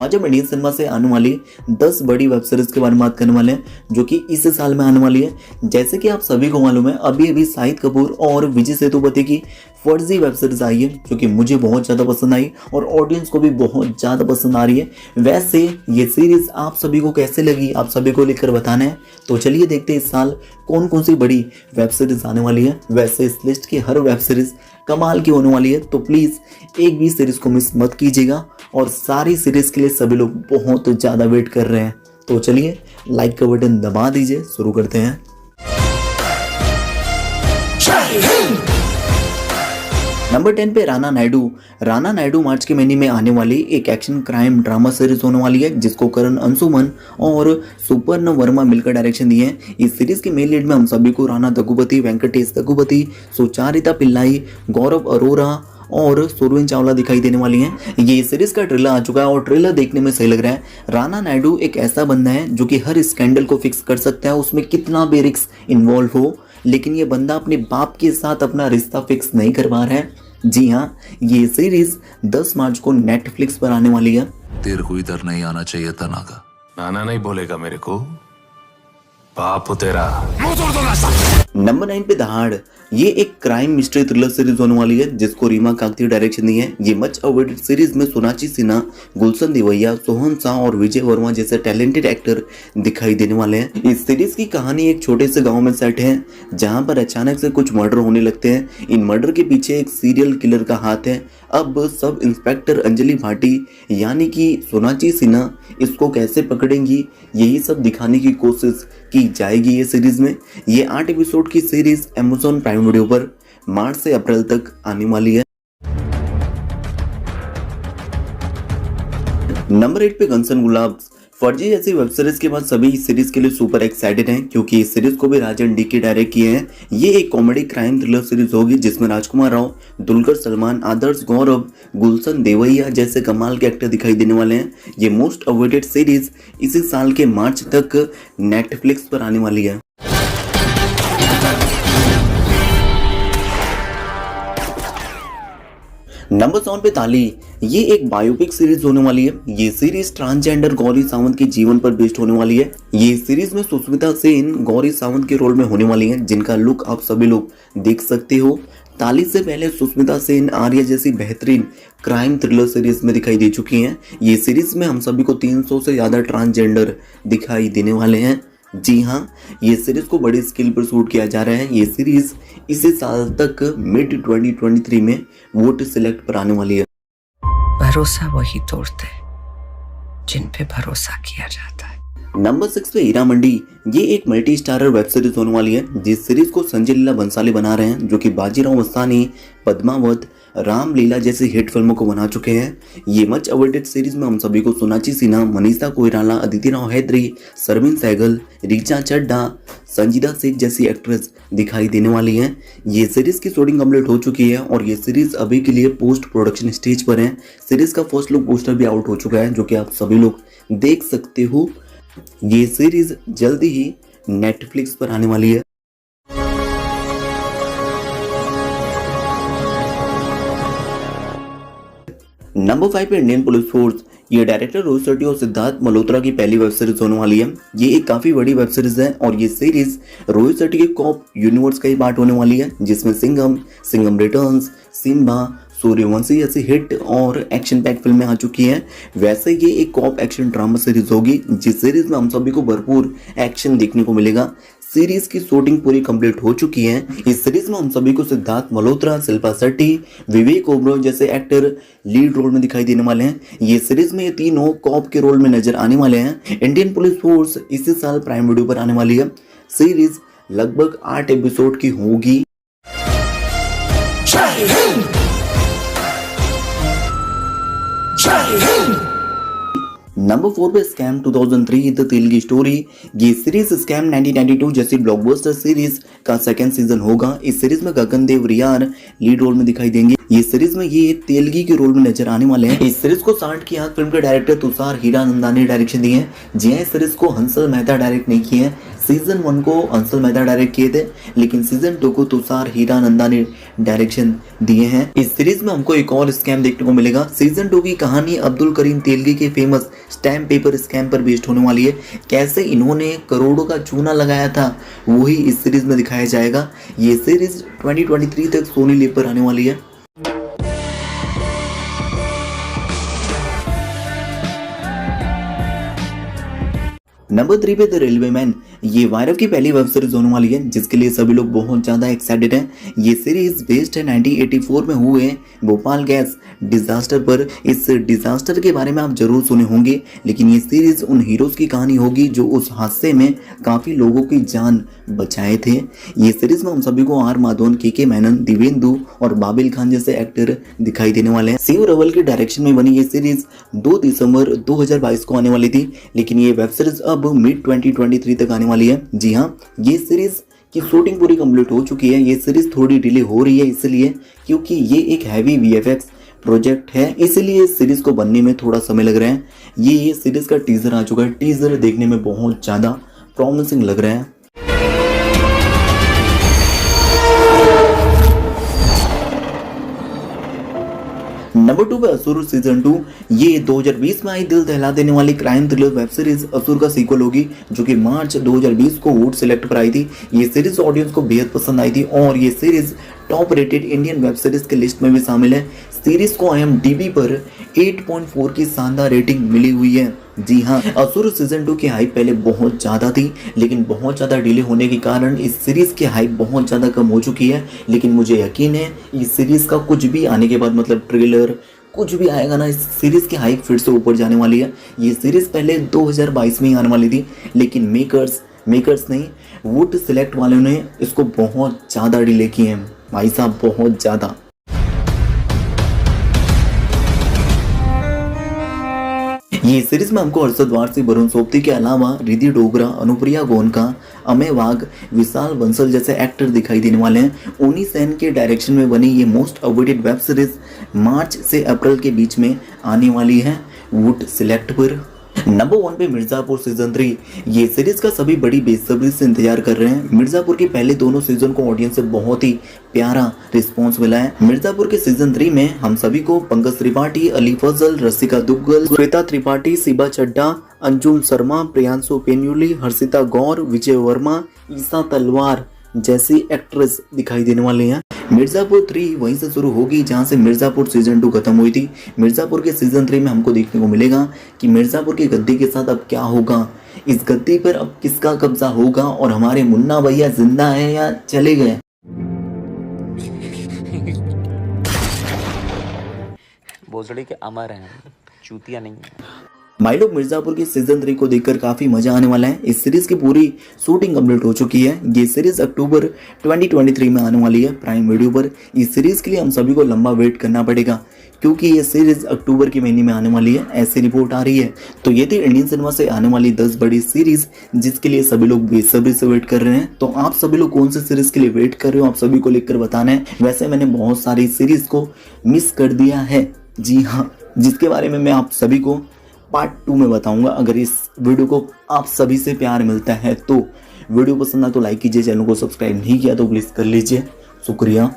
आज हम Indian cinema से आने वाली 10 बड़ी वेब सीरीज के बारे में बात करने वाले हैं जो कि इस साल में आने वाली है। जैसे कि आप सभी को मालूम है, अभी अभी शाहिद कपूर और विजय सेतुपति की फर्जी वेब सीरीज आई है जो कि मुझे बहुत ज़्यादा पसंद आई और ऑडियंस को भी बहुत ज़्यादा पसंद आ रही है। वैसे ये सीरीज आप सभी को कैसे लगी, आप सभी को लिखकर बताना है। तो चलिए देखते हैं इस साल कौन कौन सी बड़ी वेब सीरीज आने वाली है। वैसे इस लिस्ट की हर वेब सीरीज कमाल की होने वाली है, तो प्लीज़ एक भी सीरीज को मिस मत कीजिएगा। और सारी सीरीज के लिए सभी लोग बहुत ज़्यादा वेट कर रहे हैं। तो चलिए लाइक का बटन दबा दीजिए, शुरू करते हैं। नंबर 10 पे राना नायडू मार्च के महीने में आने वाली एक एक्शन क्राइम ड्रामा सीरीज होने वाली है जिसको करण अंशुमन और सुपर्ण वर्मा मिलकर डायरेक्शन दिए हैं। इस सीरीज के मेन लीड में हम सभी को राणा दग्गुबाती, वेंकटेश दग्गुबाती, सुचारिता पिल्लाई, गौरव अरोरा और सुरवीन चावला दिखाई देने वाली हैं। ये सीरीज का ट्रेलर आ चुका है और ट्रेलर देखने में सही लग रहा है। राणा नायडू एक ऐसा बंदा है जो कि हर स्कैंडल को फिक्स कर सकता है, उसमें कितना भी रिस्क इन्वॉल्व हो, लेकिन ये बंदा अपने बाप के साथ अपना रिश्ता फिक्स नहीं कर पा रहा है। जी हाँ, ये सीरीज 10 मार्च को नेटफ्लिक्स पर आने वाली है। तेरे को इधर नहीं आना चाहिए था नागा। नाना नहीं बोलेगा मेरे को, बाप तेरा। नंबर 9 पे दहाड़, ये एक क्राइम मिस्ट्री थ्रिलर सीरीज होने वाली है जिसको रीमा काकती डायरेक्शन दी है। ये मच अवेटेड सीरीज में सोनाक्षी सिन्हा, गुलशन देवैया, सोहन शाह और विजय वर्मा जैसे टैलेंटेड एक्टर दिखाई देने वाले हैं। इस सीरीज की कहानी एक छोटे से गांव में सेट है जहां पर अचानक से कुछ मर्डर होने लगते हैं। इन मर्डर के पीछे एक सीरियल किलर का हाथ है। अब सब इंस्पेक्टर अंजलि भाटी यानी कि सोनाक्षी सिन्हा इसको कैसे पकड़ेंगी, यही सब दिखाने की कोशिश की जाएगी ये सीरीज में। ये 8 एपिसोड की सीरीज अमेज़न प्राइम वीडियो पर मार्च से अप्रैल तक आने वाली है। नंबर 8 पे घनश्याम गुलाब्स, फर्जी जैसी वेब सीरीज के बाद सभी इस सीरीज के लिए सुपर एक्साइटेड हैं क्योंकि इस सीरीज को भी राजन डी के डायरेक्ट किए हैं। ये एक कॉमेडी क्राइम थ्रिलर सीरीज होगी जिसमें राजकुमार राव, दुलकर सलमान, आदर्श गौरव, गुलशन देवैया जैसे कमाल के एक्टर दिखाई देने वाले हैं। ये मोस्ट अवेटेड सीरीज इसी साल के मार्च तक नेटफ्लिक्स पर आने वाली है। नंबर 7 पे ताली, ये एक बायोपिक सीरीज होने वाली है। ये सीरीज ट्रांसजेंडर गौरी सावंत के जीवन पर बेस्ड होने वाली है। ये सीरीज में सुष्मिता सेन गौरी सावंत के रोल में होने वाली है जिनका लुक आप सभी लोग देख सकते हो। ताली से पहले सुष्मिता सेन आर्या जैसी बेहतरीन क्राइम थ्रिलर सीरीज में दिखाई दे चुकी हैं। ये सीरीज में हम सभी को 300 से ज्यादा ट्रांसजेंडर दिखाई देने वाले हैं। जी हाँ, ये सीरीज को बड़ी स्केल पर शूट किया जा रहा है। ये सीरीज इसी साल तक मिड 2023 में वोट सिलेक्ट पर आने वाली है। भरोसा वही तोड़ते जिन पे भरोसा किया जाता है। नंबर 6 पे हीरा मंडी, ये एक मल्टी स्टारर वेब सीरीज होने वाली है जिस सीरीज को संजय लीला बंसाली बना रहे हैं जो कि बाजीराव मस्तानी, पद्मावत, रामलीला जैसी हिट फिल्मों को बना चुके हैं। ये मच अवेटेड सीरीज में हम सभी को सोनाक्षी सिन्हा, मनीषा कोइराला, अदिति राव हैदरी, शर्मिन सहगल, रीचा चड्ढा, संजीदा शेख जैसी एक्ट्रेस दिखाई देने वाली हैं। ये सीरीज की शूटिंग कंप्लीट हो चुकी है और ये सीरीज अभी के लिए पोस्ट प्रोडक्शन स्टेज पर है। सीरीज का फर्स्ट लुक पोस्टर भी आउट हो चुका है जो कि आप सभी लोग देख सकते हो। ये सीरीज जल्दी ही नेटफ्लिक्स पर आने वाली है। नंबर 5 पे इंडियन पुलिस फोर्स, ये डायरेक्टर रोहित शेट्टी और सिद्धार्थ मल्होत्रा की पहली वेब सीरीज होने वाली है। ये एक काफी बड़ी वेब सीरीज है और ये सीरीज रोहित शेट्टी के कॉप यूनिवर्स का ही पार्ट होने वाली है जिसमें सिंघम रिटर्न्स, सिम्बा, सूर्यवंशी जैसी हिट और एक्शन पैक फिल्में आ चुकी हैं। वैसे ये एक कॉप एक्शन ड्रामा सीरीज होगी जिस सीरीज में हम सभी को भरपूर एक्शन देखने को मिलेगा। सीरीज की शूटिंग पूरी कंप्लीट हो चुकी है। इस सीरीज में हम सभी को सिद्धार्थ मल्होत्रा, शिल्पा शेट्टी, विवेक ओबरॉय जैसे एक्टर लीड रोल में दिखाई देने वाले हैं। ये सीरीज में ये तीनों कॉप के रोल में नजर आने वाले हैं। इंडियन पुलिस फोर्स इसी साल प्राइम वीडियो पर आने वाली है। सीरीज लगभग 8 एपिसोड की होगी। नंबर 4 पे स्कैम 2003 द तेलुगु स्टोरी, ये सीरीज स्कैम 1992 जैसी ब्लॉकबस्टर सीरीज का सेकंड सीजन होगा। इस सीरीज में गगनदेव रियार लीड रोल में दिखाई देंगे। ये सीरीज में ये तेलुगु के रोल में नजर आने वाले हैं। इस सीरीज को 60 की आंख फिल्म के डायरेक्टर तुषार हीरानंदानी ने डायरेक्शन दी है। जी हाँ, इस सीरीज को हंसल मेहता डायरेक्ट नहीं किए हैं। सीजन 1 को अंशुल मेहता डायरेक्ट किए थे, लेकिन सीजन 2 को तुषार हीरानंदा ने डायरेक्शन दिए हैं। इस सीरीज में हमको एक और स्कैम देखने को मिलेगा। सीजन 2 की कहानी अब्दुल करीम तेलगी के फेमस स्टैम्प पेपर स्कैम पर बेस्ड होने वाली है। कैसे इन्होंने करोड़ों का चूना लगाया था वही इस सीरीज में दिखाया जाएगा। ये सीरीज 2023 तक सोनी लिव पर आने वाली है। नंबर 3 पे द रेलवे मैन। ये वायरव की पहली वेब सीरीज होने वाली है, जिसके लिए सभी लोग बहुत ज़्यादा एक्साइटेड हैं। ये सीरीज बेस्ड है 1984 में हुए भोपाल गैस डिजास्टर पर। इस डिजास्टर के बारे में आप जरूर सुने होंगे, लेकिन ये सीरीज उन हीरोज की कहानी होगी जो उस हादसे में काफ़ी लोगों की जान बचाए थे। ये सीरीज में हम सभी को आर माधवन, के मेनन, दिवेंदु और बाबिल खान जैसे एक्टर दिखाई देने वाले हैं। शिव रवल के डायरेक्शन में बनी ये सीरीज 2 दिसंबर 2022 को आने वाली थी, लेकिन ये वेब सीरीज अब मिड 2023 तक आने वाली है। जी हाँ, ये सीरीज की शूटिंग पूरी कंप्लीट हो चुकी है। ये सीरीज थोड़ी डिले हो रही है इसलिए क्योंकि ये एक हैवी वीएफएक्स प्रोजेक्ट है, इसलिए इस सीरीज को बनने में थोड़ा समय लग रहा है। ये सीरीज का टीजर आ चुका है। टीजर देखने में बहुत ज़्यादा प्रॉमिसिंग लग रहा है। नंबर 2 पे असुर सीजन 2। ये 2020 में आई दिल दहला देने वाली क्राइम थ्रिलर वेब सीरीज असुर का सीक्वल होगी, जो कि मार्च 2020 को वोट सिलेक्ट पर आई थी। ये सीरीज ऑडियंस को बेहद पसंद आई थी और ये series top rated Indian web series के लिस्ट में भी शामिल है। सीरीज को IMDb पर 8.4 की शानदार रेटिंग मिली हुई है। जी हाँ, असुर सीजन 2 की हाइप पहले बहुत ज़्यादा थी, लेकिन बहुत ज़्यादा डिले होने के कारण इस सीरीज़ की हाइप बहुत ज़्यादा कम हो चुकी है। लेकिन मुझे यकीन है इस सीरीज़ का कुछ भी आने के बाद, मतलब ट्रेलर कुछ भी आएगा ना, इस सीरीज़ की हाइप फिर से ऊपर जाने वाली है। ये सीरीज़ पहले 2022 में ही आने वाली थी, लेकिन मेकर्स नहीं, वुड सिलेक्ट वालों ने इसको बहुत ज़्यादा डिले किए हैं भाई साहब, बहुत ज़्यादा। ये सीरीज में हमको अरशद वारसी, वरुण सोबती के अलावा रिद्धि डोगरा, अनुप्रिया गोनका, अमय वाघ, विशाल बंसल जैसे एक्टर दिखाई देने वाले हैं। उनी सेन के डायरेक्शन में बनी ये मोस्ट अवॉइडेड वेब सीरीज मार्च से अप्रैल के बीच में आने वाली है वुड सिलेक्ट पर। नंबर 1 पे मिर्जापुर सीजन 3। ये सीरीज का सभी बड़ी बेसब्री से इंतजार कर रहे हैं। मिर्जापुर के पहले दोनों सीजन को ऑडियंस से बहुत ही प्यारा रिस्पांस मिला है। मिर्जापुर के सीजन 3 में हम सभी को पंकज त्रिपाठी, अली फजल, रसिका दुग्गल, श्वेता त्रिपाठी, शिबा चड्ढा, अंजुम शर्मा, प्रियांशु पेन्युली, हर्षिता गौर, विजय वर्मा, ईसा तलवार जैसी एक्ट्रेस दिखाई देने वाले हैं। मिर्जापुर 3 वहीं से शुरू होगी जहां से मिर्जापुर सीजन 2 खत्म हुई थी। मिर्जापुर के सीजन 3 में हमको देखने को मिलेगा कि मिर्जापुर की गद्दी के साथ अब क्या होगा, इस गद्दी पर अब किसका कब्जा होगा और हमारे मुन्ना भैया जिंदा है या चले गए। भोसड़ी के अमर हैं, चूतिया नहीं है। माई लोग मिर्जापुर की सीजन 3 को देखकर काफी मजा आने वाला है। इस सीरीज की पूरी शूटिंग कंप्लीट हो चुकी है। ये सीरीज अक्टूबर 2023 में आने वाली है प्राइम वीडियो पर। इस सीरीज के लिए हम सभी को लंबा वेट करना पड़ेगा क्योंकि ये सीरीज अक्टूबर के महीने में आने वाली है, ऐसी रिपोर्ट आ रही है। तो ये थी इंडियन सिनेमा से आने वाली 10 बड़ी सीरीज जिसके लिए सभी लोग बेसब्री से वेट कर रहे हैं। तो आप सभी लोग कौन सी सीरीज के लिए वेट कर रहे हो, आप सभी को लिखकर बताना है। वैसे मैंने बहुत सारी सीरीज को मिस कर दिया है, जी हाँ, जिसके बारे में मैं आप सभी को पार्ट 2 में बताऊंगा। अगर इस वीडियो को आप सभी से प्यार मिलता है तो वीडियो पसंद आए तो लाइक कीजिए, चैनल को सब्सक्राइब नहीं किया तो प्लीज़ कर लीजिए। शुक्रिया।